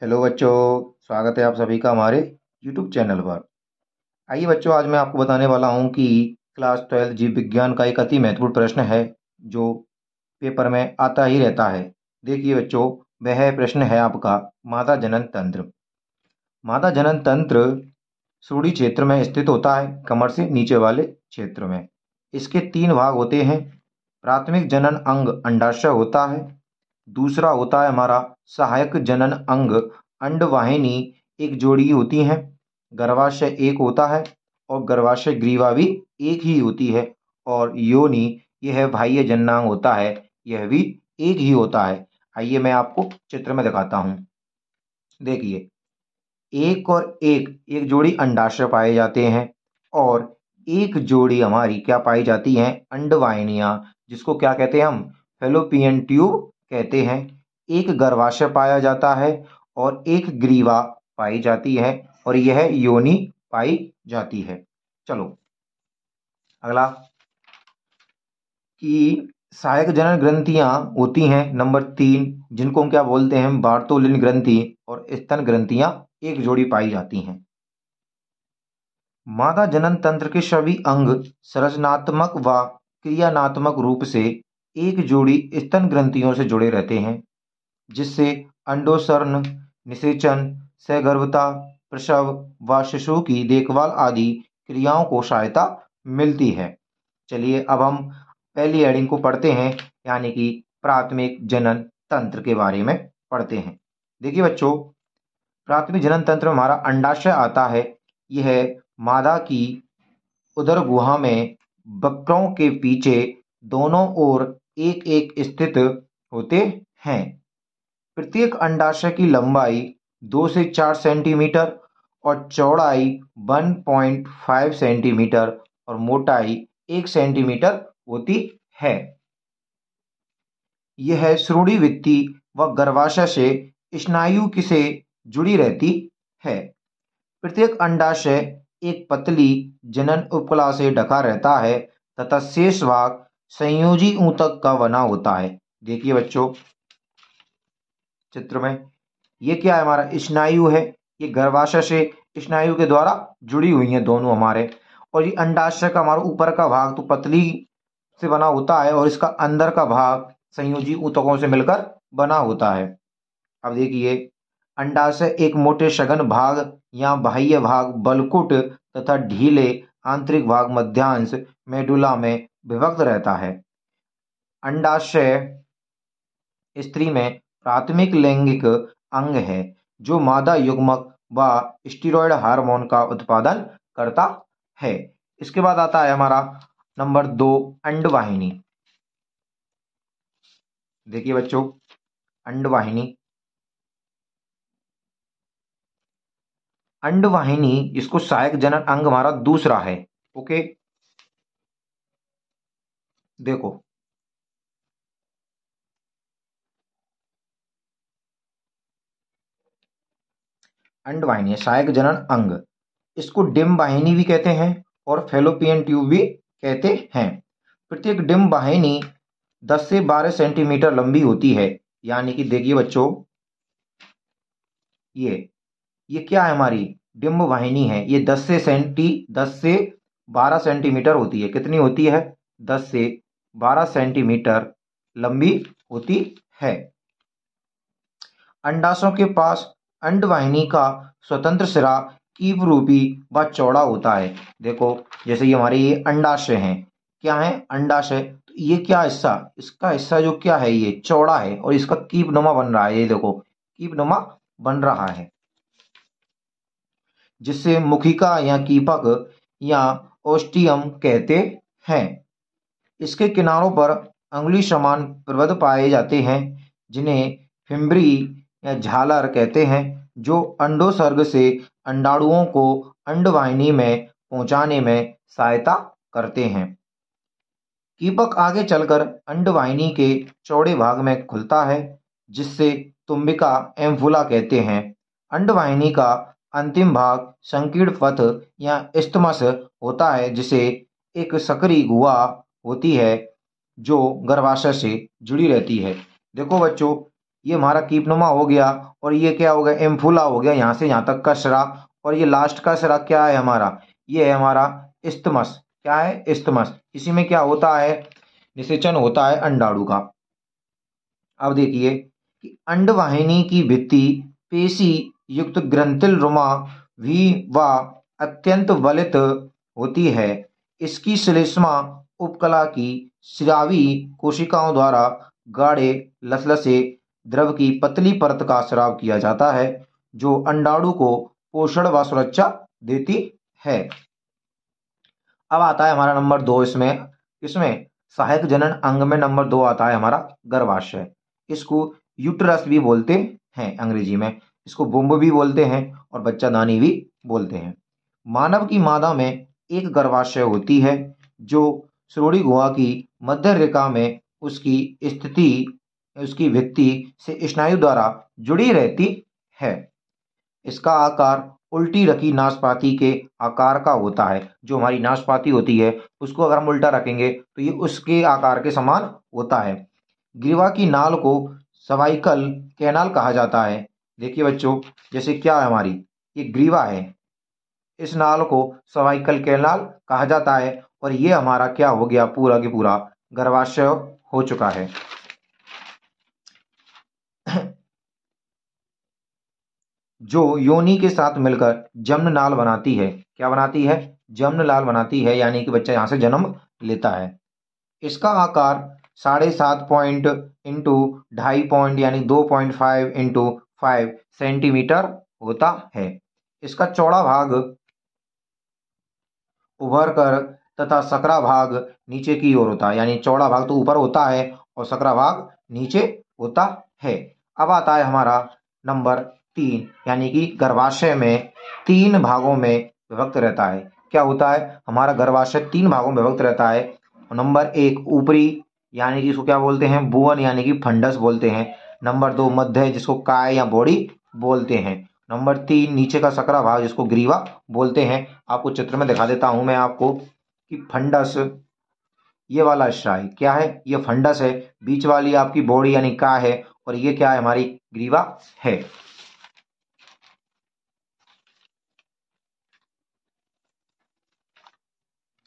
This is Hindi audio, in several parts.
हेलो बच्चों, स्वागत है आप सभी का हमारे यूट्यूब चैनल पर। आइए बच्चों, आज मैं आपको बताने वाला हूं कि क्लास 12 जीव विज्ञान का एक अति महत्वपूर्ण प्रश्न है जो पेपर में आता ही रहता है। देखिए बच्चों, वह प्रश्न है आपका मादा जनन तंत्र। मादा जनन तंत्र सुरड़ी क्षेत्र में स्थित होता है, कमर से नीचे वाले क्षेत्र में। इसके 3 भाग होते हैं। प्राथमिक जनन अंग अंडाशय होता है। दूसरा होता है हमारा सहायक जनन अंग अंडवाहिनी, एक जोड़ी होती हैं। गर्भाशय एक होता है और गर्भाशय ग्रीवा भी एक ही होती है। और योनि, यह बाह्य जननांग होता है, यह भी एक ही होता है। आइए मैं आपको चित्र में दिखाता हूं। देखिए, एक और एक एक जोड़ी अंडाशय पाए जाते हैं और एक जोड़ी हमारी क्या पाई जाती हैं, अंडवाहिनियां, जिसको क्या कहते हैं हम, फेलोपियन ट्यूब कहते हैं। एक गर्भाशय पाया जाता है और एक ग्रीवा पाई जाती है और यह योनि पाई जाती है। चलो अगला, कि सहायक जनन ग्रंथियां होती हैं नंबर 3, जिनको हम क्या बोलते हैं, बार्टोलिन ग्रंथि, और स्तन ग्रंथियां एक जोड़ी पाई जाती हैं। मादा जनन तंत्र के सभी अंग संरचनात्मक व क्रियानात्मक रूप से एक जोड़ी स्तन ग्रंथियों से जुड़े रहते हैं, जिससे अंडोत्सर्जन, निषेचन, सहगर्भता, प्रसव व शिशु की देखभाल आदि क्रियाओं को सहायता मिलती है। चलिए अब हम पहली हेडिंग को पढ़ते हैं, यानी कि प्राथमिक जनन तंत्र के बारे में पढ़ते हैं। देखिए बच्चों, प्राथमिक जनन तंत्र में हमारा अंडाशय आता है। यह मादा की उदर गुहा में वक्रों के पीछे दोनों ओर एक एक स्थित होते हैं। प्रत्येक अंडाशय की लंबाई 2 से 4 सेंटीमीटर और चौड़ाई 1.5 सेंटीमीटर और मोटाई 1 सेंटीमीटर होती है। यह सुषुप्ति व गर्भाशय से स्नायु से जुड़ी रहती है। प्रत्येक अंडाशय एक पतली जनन उपकला से ढका रहता है तथा शेष भाग संयोजी ऊतक का बना होता है। देखिए बच्चों, चित्र में ये क्या है, हमारा स्नायु है। ये गर्भाशय से स्नायु के द्वारा जुड़ी हुई हैं दोनों हमारे। और ये अंडाशय का हमारा ऊपर का भाग तो पतली से बना होता है और इसका अंदर का भाग संयोजी ऊतकों से मिलकर बना होता है। अब देखिए, अंडाशय एक मोटे सघन भाग या बाह्य भाग बलकुट तथा ढीले आंतरिक भाग मध्यांश मेडुला में विभक्त रहता है। अंडाशय स्त्री में प्राथमिक लैंगिक अंग है जो मादा युग्मक व स्टेरॉयड हार्मोन का उत्पादन करता है। इसके बाद आता है हमारा नंबर 2, अंडवाहिनी। देखिए बच्चों, अंडवाहिनी अंडवाहिनी इसको सहायक जनन अंग हमारा दूसरा है। ओके, देखो अंडवाहिनी सहायक जनन अंग, इसको डिंब वाहिनी भी कहते हैं और फेलोपियन ट्यूब भी कहते हैं। प्रत्येक डिंब वाहिनी 10 से 12 सेंटीमीटर लंबी होती है। यानी कि देखिए बच्चों, ये क्या है, हमारी डिंब वाहिनी है। ये 10 से 12 सेंटीमीटर होती है। कितनी होती है? 10 से 12 सेंटीमीटर लंबी होती है। अंडाशयों के पास अंडवाहिनी का स्वतंत्र सिरा कीप रूपी व चौड़ा होता है। देखो, जैसे ये हमारे ये अंडाशय हैं, क्या है, अंडाशय। तो ये क्या हिस्सा, इसका हिस्सा जो क्या है, ये चौड़ा है और इसका कीप नुमा बन रहा है। ये देखो, कीप नुमा बन रहा है, जिससे मुखिका या कीपक या ओस्टियम कहते हैं। इसके किनारों पर अंगुली समान प्रबंध पाए जाते हैं, जिन्हें फिम्बरी या झालर कहते हैं, जो अंडोत्सर्ग से अंडाणुओं को अंडवाहिनी में पहुंचाने में सहायता करते हैं। कीपक आगे चलकर अंडवाहिनी के चौड़े भाग में खुलता है, जिससे तुम्बिका एम्फुला कहते हैं। अंडवाहिनी का अंतिम भाग संकीर्ण पथ या इस्थमस होता है, जिसे एक सकरी गुहा होती है जो गर्भाशय से जुड़ी रहती है। देखो बच्चों, ये हमारा कीपनुमा हो गया, और ये क्या हो गया, एम्फुला हो गया, यहाँ से यहाँ तक का सिरा, और ये लास्ट का सिरा क्या है हमारा, ये है हमारा इस्थमस। क्या है, इस्थमस। इसी में क्या होता है, निषेचन होता है अंडाणु का। अब देखिए कि अंडवाहिनी की भित्ति पेशी युक्त ग्रंथिल रुमा भी व अत्यंत बलित होती है। इसकी श्लेष्मा उपकला की स्रावी कोशिकाओं द्वारा गाढ़े लसलसे द्रव की पतली परत का स्राव किया जाता है, जो अंडाणु को पोषण व सुरक्षा देती है। अब आता है हमारा नंबर 2। इसमें सहायक जनन अंग में नंबर 2 आता है हमारा गर्भाशय। इसको यूट्रस भी बोलते हैं अंग्रेजी में, इसको बुम्ब भी बोलते हैं और बच्चादानी भी बोलते हैं। मानव की मादा में एक गर्भाशय होती है, जो श्रोणि गुहा की मध्य रेखा में उसकी भित्ति से स्नायु द्वारा जुड़ी रहती है। इसका आकार उल्टी रखी नाशपाती के आकार का होता है। जो हमारी नाशपाती होती है उसको अगर हम उल्टा रखेंगे तो ये उसके आकार के समान होता है। ग्रीवा की नाल को सर्वाइकल कैनाल कहा जाता है। देखिए बच्चों, जैसे क्या है हमारी ये ग्रीवा है, इस नाल को सर्वाइकल कैनाल कहा जाता है, और ये हमारा क्या हो गया, पूरा की पूरा गर्भाशय हो चुका है। जो योनि के साथ मिलकर जमन नाल बनाती है। क्या बनाती है, जमन नाल बनाती है, यानी कि बच्चा यहाँ से जन्म लेता है। इसका आकार 7.5 पॉइंट इंटू 2.5 पॉइंट यानी 2.5 इंटू 5 सेंटीमीटर होता है। इसका चौड़ा भाग उभर कर तथा सकरा भाग नीचे की ओर होता है, यानी चौड़ा भाग तो ऊपर होता है और सकरा भाग नीचे होता है। अब आता है हमारा नंबर 3, यानी कि गर्भाशय में 3 भागों में विभक्त रहता है। क्या होता है, हमारा गर्भाशय 3 भागों में विभक्त रहता है। नंबर 1 ऊपरी, यानी कि इसको क्या बोलते हैं, बुवन यानी कि फंडस बोलते हैं। नंबर 2 मध्य, जिसको काय या बॉडी बोलते हैं। नंबर 3 नीचे का सकरा भाग, जिसको ग्रीवा बोलते हैं। आपको चित्र में दिखा देता हूं मैं आपको कि फंडस ये वाला हिस्सा है, क्या है, ये फंडस है। बीच वाली आपकी बॉडी यानी काय है, और ये क्या है, हमारी ग्रीवा है।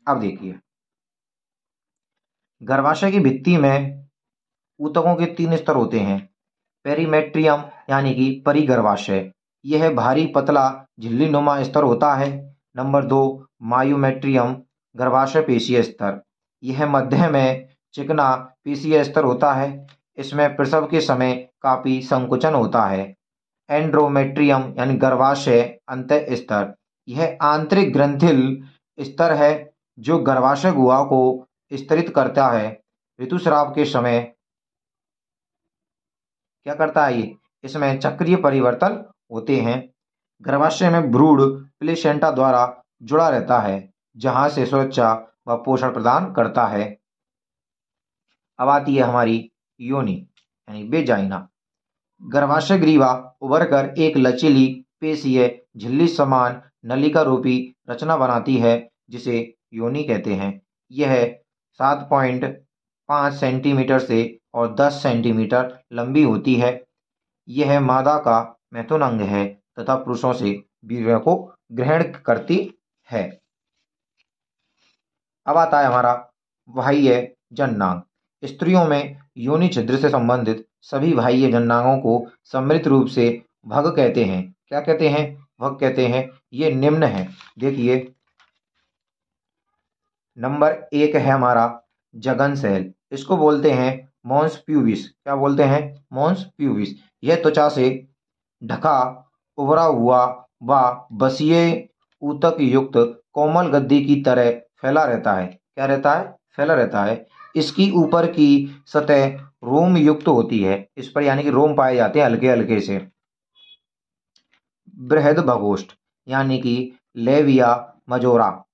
अब देखिए, गर्भाशय की भित्ति में ऊतकों के 3 स्तर होते हैं। पेरीमेट्रियम यानी कि परिगर्भाशय, यह भारी पतला झिल्ली नुमा स्तर होता है। नंबर 2 मायोमेट्रियम, गर्भाशय पेशीय स्तर, यह मध्य में चिकना पेशीय स्तर होता है। इसमें प्रसव के समय काफी संकुचन होता है। एंड्रोमेट्रियम यानी गर्भाशय अंतः स्तर, यह आंतरिक ग्रंथिल स्तर है, जो गर्भाशय गुहा को स्तरित करता है। ऋतुस्राव के समय क्या करता है ये, इसमें चक्रीय परिवर्तन होते हैं। गर्भाशय में भ्रूण प्लेसेंटा द्वारा जुड़ा रहता है, जहां से सुरक्षा व पोषण प्रदान करता है। अब आती है हमारी योनि यानी वेजाइना। गर्भाशय ग्रीवा उभरकर एक लचीली पेशीय झिल्ली समान नलिका रूपी रचना बनाती है, जिसे योनि कहते हैं। यह 7.5 सेंटीमीटर से और 10 सेंटीमीटर लंबी होती है। यह मादा का महत्वपूर्ण अंग है तथा पुरुषों से वीर्य को ग्रहण करती है। अब आता है हमारा बाह्य जननांग। स्त्रियों में योनि छिद्र से संबंधित सभी बाह्य जननांगों को सम्मिलित रूप से भग कहते हैं। क्या कहते हैं, भग कहते हैं। ये निम्न है, देखिए। नंबर 1 है हमारा जगन सेल, इसको बोलते हैं मॉन्स प्यूबिस। क्या बोलते हैं, मॉन्स प्यूबिस। यह त्वचा से ढका उभरा हुआ व बसीय ऊतक युक्त कोमल गद्दी की तरह फैला रहता है। क्या रहता है, फैला रहता है। इसकी ऊपर की सतह रोम युक्त होती है, इस पर यानी कि रोम पाए जाते हैं हल्के हल्के से। बृहद भगोष्ठ यानी कि लेविया मजोरा,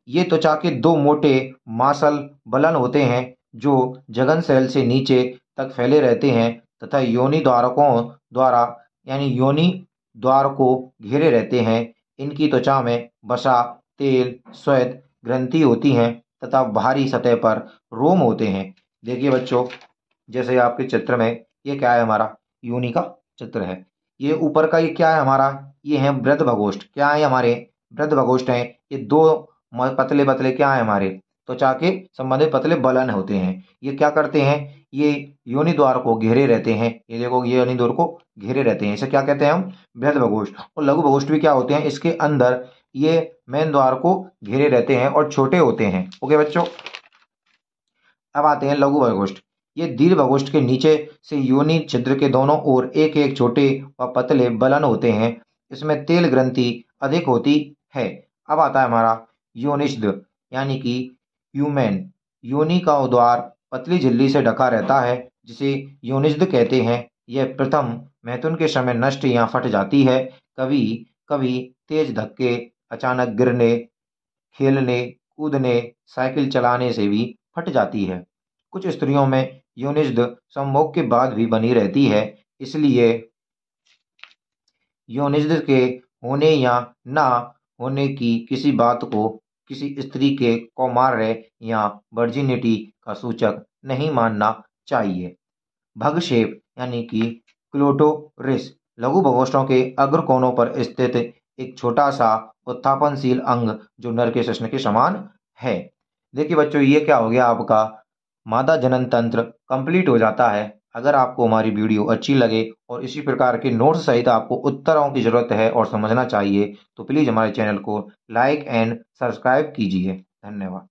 ये त्वचा के 2 मोटे मांसल बलन होते हैं, जो जगन सेल से नीचे तक फैले रहते हैं तथा योनि द्वारकों द्वारा यानी योनि द्वार को घेरे रहते हैं। इनकी त्वचा में वसा, तेल, श्वेत ग्रंथि होती हैं तथा बाहरी सतह पर रोम होते हैं। देखिए बच्चों, जैसे आपके चित्र में ये क्या है हमारा, योनि का चित्र है। ये ऊपर का ये क्या है हमारा, ये है वृद्ध भगोष्ठ। क्या है हमारे, वृद्ध भगोष्ठ हैं। ये दो पतले पतले क्या है हमारे, त्वचा के संबंधित पतले बलन होते हैं। ये क्या करते हैं, ये योनि द्वार को घेरे रहते हैं। ये देखो, ये योनि द्वार को घेरे रहते हैं, इसे क्या कहते हैं हम, वृद्ध भगोष्ठ। और लघु भगोष्ठ भी क्या होते हैं, इसके अंदर ये मेन द्वार को घेरे रहते हैं और छोटे होते हैं। ओके बच्चों, अब आते हैं लघु भगोष्ठ। ये दीर्घ भगोष्ठ के नीचे से योनि छिद्र के दोनों ओर एक एक छोटे व पतले बलन होते हैं। इसमें तेल ग्रंथि अधिक होती है। अब आता है हमारा योनिष्द, यानी कि ह्यूमेन। योनि का द्वार पतली झिल्ली से ढका रहता है, जिसे योनिष्द कहते हैं। यह प्रथम मैथुन के समय नष्ट या फट जाती है। कभी कभी तेज धक्के, अचानक गिरने, खेलने कूदने, साइकिल चलाने से भी फट जाती है। कुछ स्त्रियों में योनिष्द संभोग के बाद भी बनी रहती है। इसलिए योनिष्द के होने या ना होने की किसी बात को किसी स्त्री के कौमार्य या वर्जिनिटी का सूचक नहीं मानना चाहिए। भगशेप यानी कि क्लोटोरिस लघु भगोष्ठों के अग्र कोनों पर स्थित एक छोटा सा उत्थापनशील अंग जो नर के श्वसन के समान है। देखिए बच्चों, ये क्या हो गया, आपका मादा जनन तंत्र कंप्लीट हो जाता है। अगर आपको हमारी वीडियो अच्छी लगे और इसी प्रकार के नोट्स सहित आपको उत्तरों की जरूरत है और समझना चाहिए, तो प्लीज़ हमारे चैनल को लाइक एंड सब्सक्राइब कीजिए। धन्यवाद।